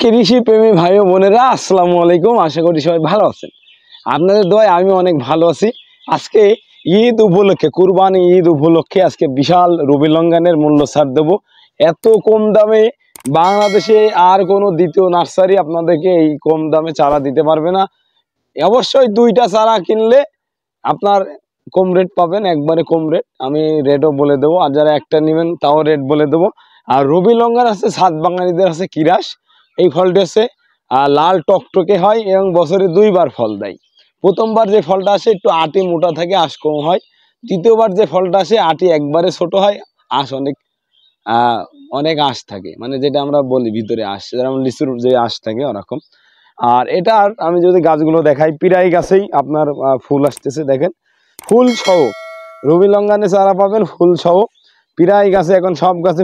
কৃষি প্রেমী ভাই ও বোনেরা আসসালামু আলাইকুম। আশা করি সবাই ভালো আছেন। আপনাদের দোয়ায় আমি অনেক ভালো আছি। আজকে ঈদ উপলক্ষে, কুরবানি ঈদ উপলক্ষে আজকে বিশাল রবি লঙ্ঘনের মূল্য ছাড় দেবো। এত কম দামে বাংলাদেশে আর কোনো দ্বিতীয় নার্সারি আপনাদেরকে এই কম দামে চারা দিতে পারবে না। অবশ্যই দুইটা চারা কিনলে আপনার কম রেট পাবেন, একবারে কম রেট। আমি রেটও বলে দেবো, আর যারা একটা নেবেন তাও রেট বলে দেবো। আর রবি লঙ্ঘন আছে, সাত বাঙালিদের আছে কিরাস। এই ফলটি হচ্ছে লাল টকটকে হয় এবং বছরে দুইবার ফল দেয়। প্রথমবার যে ফলটা আসে একটু আটি মোটা থাকে, আঁশ কম হয়। দ্বিতীয়বার যে ফলটা আসে আটি একবারে ছোট হয়, আঁশ অনেক আঁশ থাকে, মানে যেটা আমরা বলি ভিতরে আঁশ, যেমন লিচুর যে আঁশ থাকে ওরকম। আর এটার আমি যদি গাছগুলো দেখাই, পিরাই গাছেই আপনার ফুল আসতেছে, দেখেন ফুল সহ রবি লঙ্ঘনে চারা পাবেন ফুল সহ। পিরাই গাছে এখন সব গাছে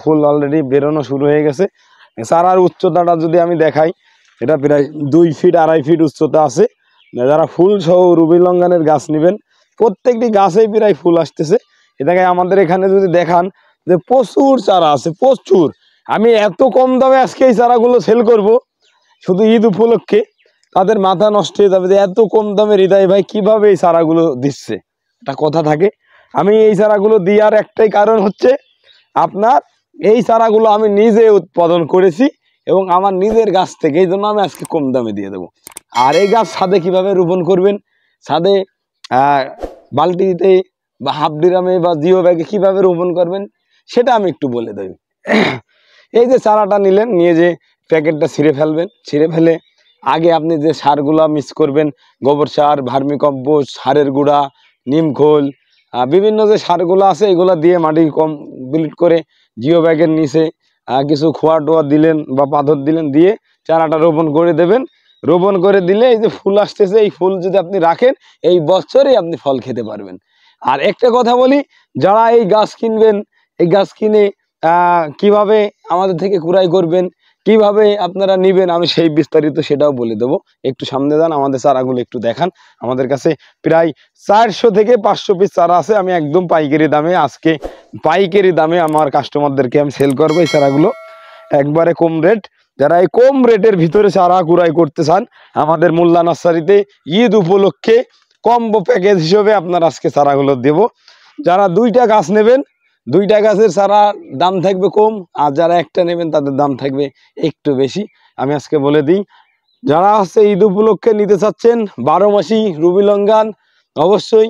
ফুল অলরেডি বেরোনো শুরু হয়ে গেছে। চারার উচ্চতাটা যদি আমি দেখাই, এটা প্রায় 2 ফিট 2.5 ফিট উচ্চতা আছে। যারা ফুল সহ রবি লঙ্ঘনের গাছ নেবেন, প্রত্যেকটি গাছেই প্রায় ফুল আসতেছে। এটাকে আমাদের এখানে যদি দেখান যে প্রচুর চারা আছে, প্রচুর। আমি এত কম দামে আজকে এই চারাগুলো সেল করব শুধু ঈদ উপলক্ষে, তাদের মাথা নষ্ট হয়ে যাবে যে এত কম দামে হৃদয় ভাই কিভাবে এই চারাগুলো দিচ্ছে। একটা কথা থাকে, আমি এই চারাগুলো দেওয়ার একটাই কারণ হচ্ছে আপনার এই চারাগুলো আমি নিজে উৎপাদন করেছি এবং আমার নিজের গাছ থেকে, এই জন্য আমি আজকে কম দামে দিয়ে দেবো। আর এই গাছ ছাদে কিভাবে রোপণ করবেন, ছাদে বালতিতে বা হাফ ড্রামে বা জিও ব্যাগে কিভাবে রোপণ করবেন সেটা আমি একটু বলে দেবো। এই যে চারাটা নিলেন, নিয়ে যে প্যাকেটটা ছিঁড়ে ফেলবেন, ছিঁড়ে ফেলে আগে আপনি যে সারগুলা মিক্স করবেন, গোবর সার, ভার্মি কম্পোস্ট, সারের গুঁড়া, নিম খোল, বিভিন্ন যে সারগুলো আছে এগুলো দিয়ে মাটি কমপ্লিট করে জিও ব্যাগের নিচে কিছু খোয়া টোয়া দিলেন বা পাথর দিলেন, দিয়ে চারাটা রোপণ করে দেবেন। রোপণ করে দিলে এই যে ফুল আসতেছে, এই ফুল যদি আপনি রাখেন এই বছরেই আপনি ফল খেতে পারবেন। আর একটা কথা বলি, যারা এই গাছ কিনবেন, এই গাছ কিনে কিভাবে আমাদের থেকে ক্রয় করবেন, কিভাবে আপনারা নেবেন, আমি সেই বিস্তারিত সেটাও বলে দেবো। একটু সামনে যান, আমাদের চারাগুলো একটু দেখান। আমাদের কাছে প্রায় 400 থেকে 500 পিস চারা আছে। আমি একদম পাইকারি দামে, আজকে পাইকারি দামে আমার কাস্টমারদেরকে আমি সেল করবো এই চারাগুলো, একবারে কম রেট। যারা এই কম রেটের ভিতরে চারা ক্রয় করতে চান, আমাদের মোল্লা নার্সারিতে ঈদ উপলক্ষে কম্বো প্যাকেজ হিসেবে আপনার আজকে চারাগুলো দেব। যারা দুইটা গাছ নেবেন, দুইটা গাছের চারা দাম থাকবে কম, আর যারা একটা নেবেন তাদের দাম থাকবে একটু বেশি। আমি আজকে বলে দিই, যারা হচ্ছে ঈদ উপলক্ষে নিতে চাচ্ছেন 12 মাসি রবি লঙ্ঘন, অবশ্যই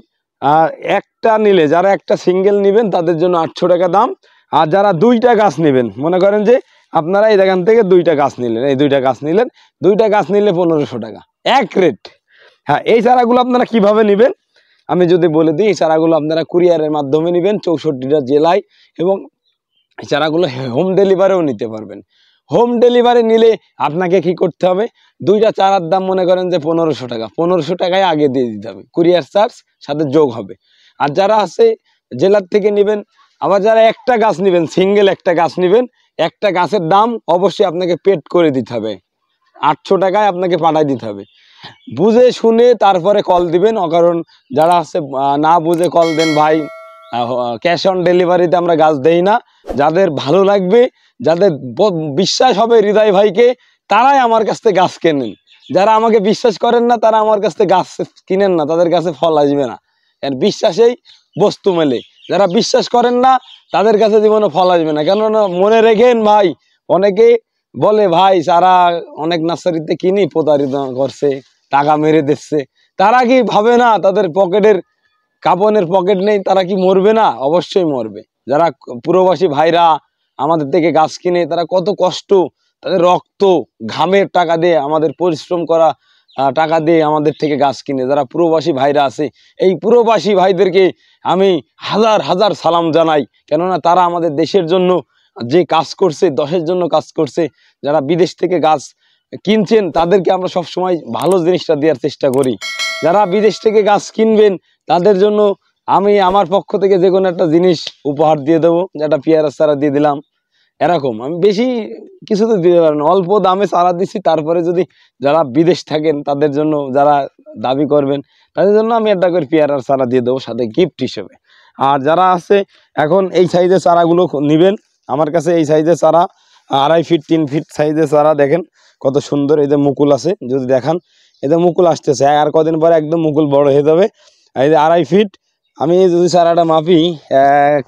একটা নিলে, যারা একটা সিঙ্গেল নেবেন তাদের জন্য 800 টাকা দাম। আর যারা দুইটা গাছ নেবেন, মনে করেন যে আপনারা এই দোকান থেকে দুইটা গাছ নিলেন, এই দুইটা গাছ নিলেন, দুইটা গাছ নিলে 1500 টাকা এক রেট। হ্যাঁ, এই চারাগুলো আপনারা কিভাবে নেবেন আমি যদি বলে দিই, এই চারাগুলো আপনারা কুরিয়ারের মাধ্যমে নেবেন 64টা জেলায়, এবং এই চারাগুলো হোম ডেলিভারিও নিতে পারবেন। হোম ডেলিভারি নিলে আপনাকে কি করতে হবে, দুইটা চারার দাম মনে করেন যে 1500 টাকা, 1500 টাকায় আগে দিয়ে দিতে হবে, কুরিয়ার চার্জ সাথে যোগ হবে। আর যারা আছে জেলার থেকে নেবেন, আবার যারা একটা গাছ নেবেন, সিঙ্গেল একটা গাছ নেবেন, একটা গাছের দাম অবশ্যই আপনাকে পেড করে দিতে হবে, 800 টাকায় আপনাকে পাঠাই দিতে হবে। বুঝে শুনে তারপরে কল দিবেন, কারণ যারা আছে না বুঝে কল দেন ভাই, ক্যাশ অন ডেলিভারিতে আমরা গাছ দেই না। যাদের ভালো লাগবে, যাদের বিশ্বাস হবে হৃদয় ভাইকে, তারাই আমার কাছ থেকে গাছ কেনেন। যারা আমাকে বিশ্বাস করেন না তারা আমার কাছ থেকে গাছ কিনেন না, তাদের কাছে ফল আসবে না। এর বিশ্বাসেই বস্তু মেলে। যারা বিশ্বাস করেন না তাদের কাছে জীবনে ফল আসবে না। কেননা মনে রেখেন ভাই, অনেকে বলে ভাই চারা অনেক নার্সারিতে কিনি প্রতারিত করছে, টাকা মেরে দিচ্ছে। তারা কি ভাবে না তাদের পকেটের কাপনের পকেট নেই, তারা কি মরবে না? অবশ্যই মরবে। যারা প্রবাসী ভাইরা আমাদের থেকে গাছ কিনে, তারা কত কষ্ট, তাদের রক্ত ঘামের টাকা দিয়ে, আমাদের পরিশ্রম করা টাকা দিয়ে আমাদের থেকে গাছ কিনে যারা প্রবাসী ভাইরা আছে, এই প্রবাসী ভাইদেরকে আমি হাজার হাজার সালাম জানাই। কেননা তারা আমাদের দেশের জন্য যে কাজ করছে, দেশের জন্য কাজ করছে। যারা বিদেশ থেকে গাছ কিনছেন তাদেরকে আমরা সবসময় ভালো জিনিসটা দেওয়ার চেষ্টা করি। যারা বিদেশ থেকে গাছ কিনবেন তাদের জন্য আমি আমার পক্ষ থেকে যে কোনো একটা জিনিস উপহার দিয়ে দেবো, যেটা পেয়ারা চারা দিয়ে দিলাম, এরকম। আমি বেশি কিছু তো দিতে পারি না, অল্প দামে চারা দিচ্ছি। তারপরে যদি যারা বিদেশ থাকেন তাদের জন্য, যারা দাবি করবেন তাদের জন্য আমি একটা করে পেয়ারার চারা দিয়ে দেবো সাথে গিফট হিসেবে। আর যারা আছে এখন এই সাইজের চারাগুলো নেবেন, আমার কাছে এই সাইজের চারা 2.5 ফিট 3 ফিট সাইজের চারা দেখেন কত সুন্দর। এই যে মুকুল আছে, যদি দেখান এই যে মুকুল আসতেছে, আর কদিন পরে একদম মুকুল বড় হয়ে যাবে। এই যে 2.5 ফিট, আমি যদি চারাটা মাপি এক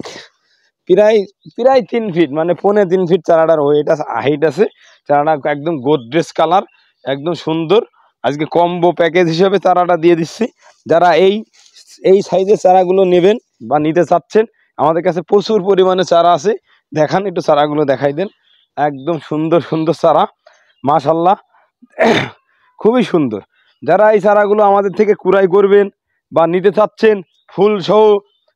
প্রায় প্রায় 3 ফিট, মানে 3.25 ফিট চারাটার ওয়েট আছে, হাইট আছে। চারাটা একদম গোদরেজ কালার, একদম সুন্দর। আজকে কম্বো প্যাকেজ হিসেবে চারাটা দিয়ে দিচ্ছি। যারা এই সাইজের চারাগুলো নেবেন বা নিতে চাচ্ছেন, আমাদের কাছে প্রচুর পরিমাণে চারা আছে। দেখান একটু চারাগুলো দেখাই দেন, একদম সুন্দর সুন্দর চারা, মাশাল্লাহ খুবই সুন্দর। যারা এই চারাগুলো আমাদের থেকে কুড়াই করবেন বা নিতে চাচ্ছেন ফুল সহ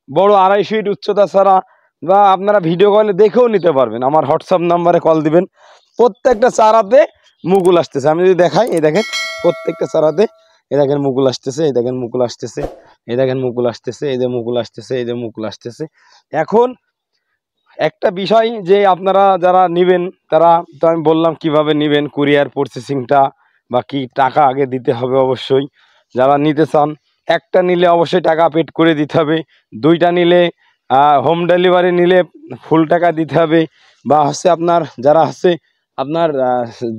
বড় 2.5 ফিট উচ্চতা চারা, বা আপনারা ভিডিও কলে দেখেও নিতে পারবেন, আমার হোয়াটসঅ্যাপ নাম্বারে কল দিবেন। প্রত্যেকটা চারাতে মুকুল আসতেছে, আমি যদি দেখাই, এই দেখেন প্রত্যেকটা চারাতে এই দেখেন মুকুল আসতেছে, এই দেখেন মুকুল আসতেছে, এই দেখেন মুকুল আসতেছে, এই যে মুকুল আসতেছে, এই যে মুকুল আসতেছে। এখন একটা বিষয় যে আপনারা যারা নেবেন, তারা তো আমি বললাম কিভাবে নেবেন, কুরিয়ার প্রসেসিংটা বা কি টাকা আগে দিতে হবে অবশ্যই। যারা নিতে চান, একটা নিলে অবশ্যই টাকা পেড করে দিতে হবে, দুইটা নিলে হোম ডেলিভারি নিলে ফুল টাকা দিতে হবে, বা হচ্ছে আপনার যারা হচ্ছে আপনার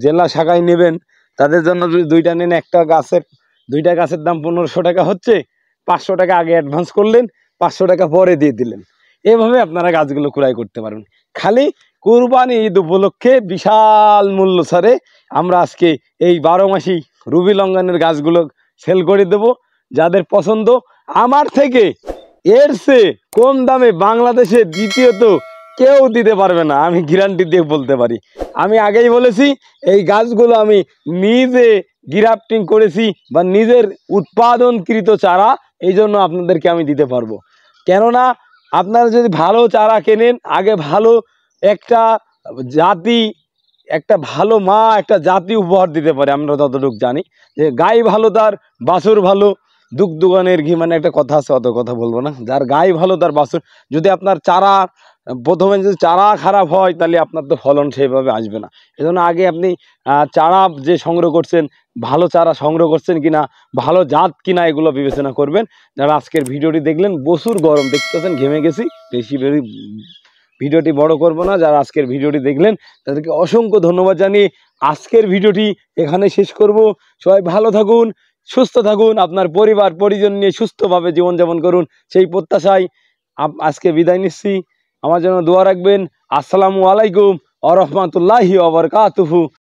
জেলা শাখায় নেবেন, তাদের জন্য যদি দুইটা নেন, দুইটা গাছের দাম 1500 টাকা হচ্ছে, 500 টাকা আগে অ্যাডভান্স করলেন, 500 টাকা পরে দিয়ে দিলেন। এভাবে আপনারা গাছগুলো ক্রয় করতে পারবেন। খালি কুরবানি ঈদ উপলক্ষে বিশাল মূল্য ছাড়ে আমরা আজকে এই 12 মাসি রুবি লঙ্ঘনের গাছগুলো সেল করে দেব। যাদের পছন্দ, আমার থেকে এর চেয়ে কম দামে বাংলাদেশে দ্বিতীয়ত কেউ দিতে পারবে না, আমি গ্যারান্টি দিয়ে বলতে পারি। আমি আগেই বলেছি, এই গাছগুলো আমি নিজে গ্রাফটিং করেছি বা নিজের উৎপাদনকৃত চারা, এই জন্য আপনাদেরকে আমি দিতে পারবো। কেননা আপনারা যদি ভালো চারা কেনেন, আগে ভালো একটা জাতি, একটা ভালো মা একটা জাতি উপহার দিতে পারে। আমরা যতটুকু জানি যে গাই ভালো তার বাছুর ভালো, দুগ্ধগানের ঘি, মানে একটা কথা আছে, অত কথা বলবো না। যার গাই ভালো তার বাছুর। যদি আপনার চারা প্রথমে যদি চারা খারাপ হয়, তাহলে আপনার তো ফলন সেইভাবে আসবে না। এজন্য আগে আপনি চারা যে সংগ্রহ করছেন, ভালো চারা সংগ্রহ করছেন কিনা, ভালো জাত কিনা, এগুলো বিবেচনা করবেন। যারা আজকের ভিডিওটি দেখলেন, প্রচুর গরম দেখতেছেন, ঘেমে গেছি, বেশি ভিডিওটি বড় করব না। যারা আজকের ভিডিওটি দেখলেন, তাদেরকে অসংখ্য ধন্যবাদ জানিয়ে আজকের ভিডিওটি এখানে শেষ করব। সবাই ভালো থাকুন, সুস্থ থাকুন, আপনার পরিবার পরিজন নিয়ে সুস্থভাবে জীবনযাপন করুন, সেই প্রত্যাশায় আজকে বিদায় নিচ্ছি। আমার জন্য দোয়া রাখবেন। আসসালামু আলাইকুম ওয়া রাহমাতুল্লাহি ওয়া বারাকাতুহু।